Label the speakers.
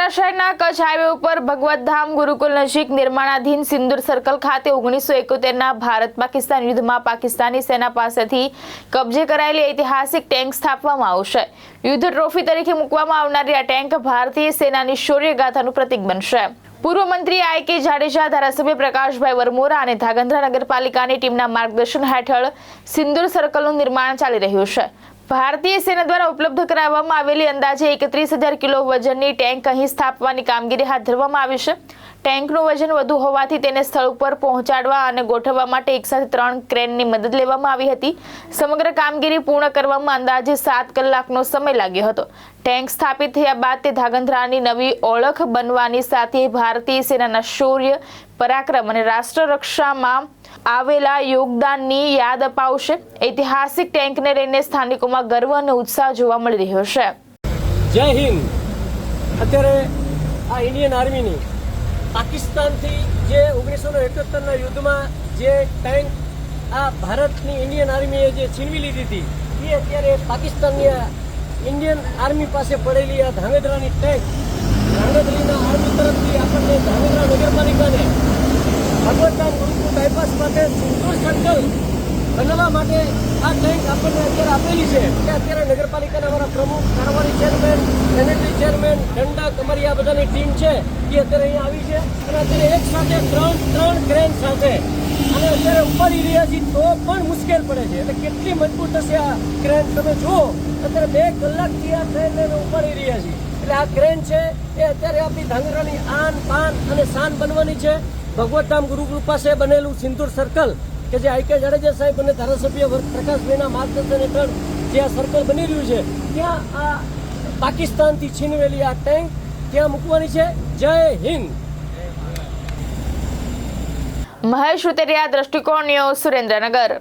Speaker 1: વડોદરા શહેરના કચ્છ હાઈવે ઉપર ભગવત ધામ ગુરુકુલ નજીક નિર્માણાધીન સિંદૂર સર્કલ ખાતે 1971ના ભારત પાકિસ્તાન યુદ્ધમાં પાકિસ્તાની સેના પાસેથી કબજે કરાયેલી ઐતિહાસિક ટેન્ક સ્થાપવામાં આવશે। યુદ્ધ ટ્રોફી તરીકે મૂકવામાં આવનારી આ ટેન્ક ભારતીય સેનાની શૌર્યગાથાનું પ્રતીક બનશે। પૂર્વ મંત્રી આઈ.કે. જાડેજા, ધારાસભ્ય પ્રકાશભાઈ વરમોરા અને ધાંગધ્રા નગરપાલિકાની ટીમના માર્ગદર્શન હેઠળ સિંદૂર સર્કલનું નિર્માણ ચાલી રહ્યું છે। ભારતીય સેના દ્વારા ઉપલબ્ધ કરાવવામાં આવેલી અંદાજે 31,000 કિલો વજનની ટેન્ક અહીં સ્થાપવાની કામગીરી હાથ ધરવામાં આવી છે। ટેન્કનું વજન વધુ હોવાથી તેને સ્થળ ઉપર પહોંચાડવા અને ગોઠવવા માટે એકસાથે 3 ક્રેનની મદદ લેવામાં આવી હતી। સમગ્ર કામગીરી પૂર્ણ કરવામાં અંદાજે 7 કલાકનો સમય લાગ્યો હતો। ટેન્ક સ્થાપિત થયા બાદ તે ધાંગધ્રાની નવી ઓળખ બનવાની સાથે ભારતીય સેનાના શૌર્ય, પરાક્રમ અને રાષ્ટ્ર રક્ષામાં આવેલા યોગદાનની યાદ અપાવશે। ઐતિહાસિક ટેન્કને લઈને સ્થાનિકોમાં ગર્વ અને ઉત્સાહ જોવા મળી રહ્યો છે।
Speaker 2: જય હિન્દ। અત્યારે આ ઇન્ડિયન આર્મીની પાકિસ્તાનથી જે 1971ના યુદ્ધમાં જે ટેન્ક આ ભારતની ઇન્ડિયન આર્મીએ જે છીનવી લીધી હતી એ અત્યારે પાકિસ્તાનની ઇન્ડિયન આર્મી પાસે પડેલી આ ધાંગધ્રાની ટેન્ક ધાંગધ્રાના આર્મી તરફથી આપણને ધાંગધ્રા નગરપાલિકાને ભગવત ધામ ગુરુકુલ બાયપાસ માટે સિંદૂર સર્કલ બનાવવા માટે આ ટેન્ક આપણને અત્યારે આપેલી છે કે અત્યારે નગરપાલિકાના અમારા પ્રમુખ, કારોબારી ચેરમેન, સેનેટરી ચેરમેન, દંડક, અમારી આ બધાની ટીમ છે એ અત્યારે અહીંયા આવી છે અને અત્યારે એક સાથે ત્રણ ક્રેન સાથે અને અત્યારે ઉપાડી રહ્યા છીએ તો પણ મુશ્કેલ પડે છે। એટલે કેટલી મજબૂત હશે આ ક્રેન તમે જુઓ। અત્યારે 2 કલાકથી આ ટ્રેનને ઉપાડી રહ્યા છીએ। એટલે આ ક્રેન છે એ અત્યારે આપણી ધાંગધ્રાની આન પાન અને શાન બનવાની છે। ભગવત ધામ ગુરુકુલ પાસે બનેલું સિંદૂર સર્કલ કે જે આઈ.કે. જાડેજા સાહેબ અને ધારાસભ્ય પ્રકાશભાઈના માર્ગદર્શન હેઠળ જે આ સર્કલ બની રહ્યું છે ત્યાં આ પાકિસ્તાનથી છીનવેલી આ ટેન્ક ત્યાં મૂકવાની છે। જય હિન્દ।
Speaker 1: મહેશ ઉતરિયા, દ્રષ્ટિકોણ ન્યૂઝ, સુરેન્દ્રનગર।